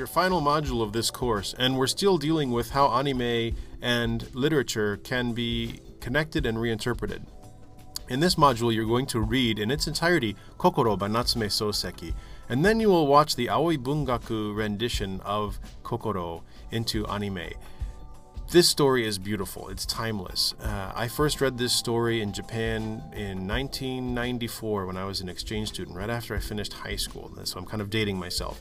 your final module of this course, and we're still dealing with how anime and literature can be connected and reinterpreted. In this module, you're going to read in its entirety Kokoro by Natsume Soseki, and then you will watch the Aoi Bungaku rendition of Kokoro into anime. This story is beautiful. It's timeless. I first read this story in Japan in 1994 when I was an exchange student, right after I finished high school. So I'm kind of dating myself.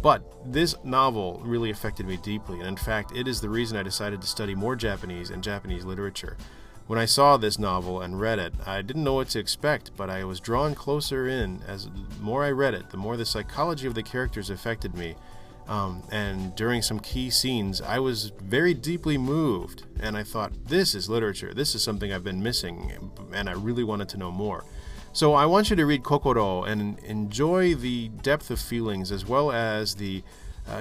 But this novel really affected me deeply, and in fact, it is the reason I decided to study more Japanese and Japanese literature. When I saw this novel and read it, I didn't know what to expect, but I was drawn closer in. As the more I read it, the more the psychology of the characters affected me. And during some key scenes, I was very deeply moved, and I thought, this is literature. This is something I've been missing, and I really wanted to know more. So I want you to read Kokoro and enjoy the depth of feelings as well as the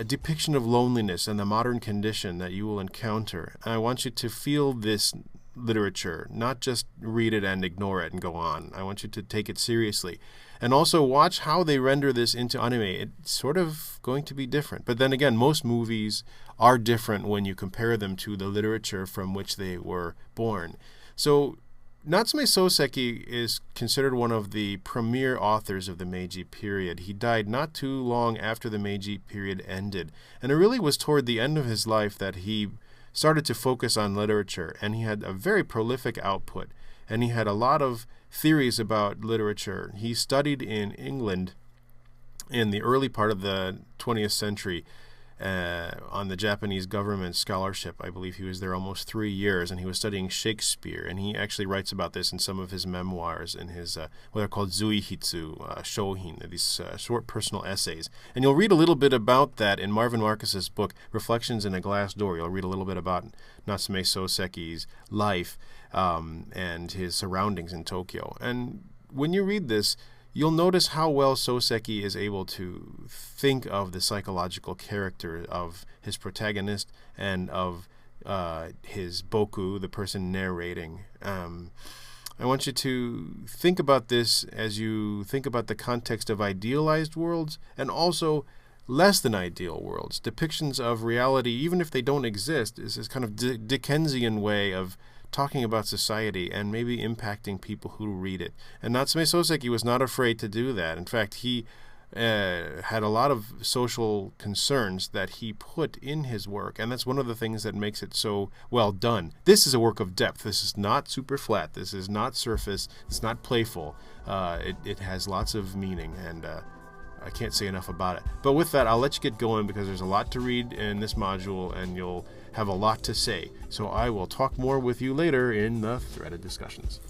depiction of loneliness and the modern condition that you will encounter. I want you to feel this literature, not just read it and ignore it and go on. I want you to take it seriously. And also watch how they render this into anime. It's sort of going to be different. But then again, most movies are different when you compare them to the literature from which they were born. So Natsume Soseki is considered one of the premier authors of the Meiji period. He died not too long after the Meiji period ended. And it really was toward the end of his life that he started to focus on literature, and he had a very prolific output, and he had a lot of theories about literature. He studied in England in the early part of the 20th century on the Japanese government scholarship. I believe he was there almost 3 years, and he was studying Shakespeare, and he actually writes about this in some of his memoirs, in his what are called zuihitsu, shohin, these short personal essays. And you'll read a little bit about that in Marvin Marcus's book, Reflections in a Glass Door. You'll read a little bit about Natsume Soseki's life and his surroundings in Tokyo. And when you read this, you'll notice how well Soseki is able to think of the psychological character of his protagonist and of his boku, the person narrating. I want you to think about this as you think about the context of idealized worlds and also less than ideal worlds. Depictions of reality, even if they don't exist, is this kind of Dickensian way of talking about society and maybe impacting people who read it. And Natsume Soseki was not afraid to do that. In fact, he had a lot of social concerns that he put in his work, and that's one of the things that makes it so well done. This is a work of depth. This is not super flat. This is not surface. It's not playful. It has lots of meaning, and I can't say enough about it. But with that, I'll let you get going because there's a lot to read in this module, and you'll have a lot to say. So I will talk more with you later in the threaded discussions.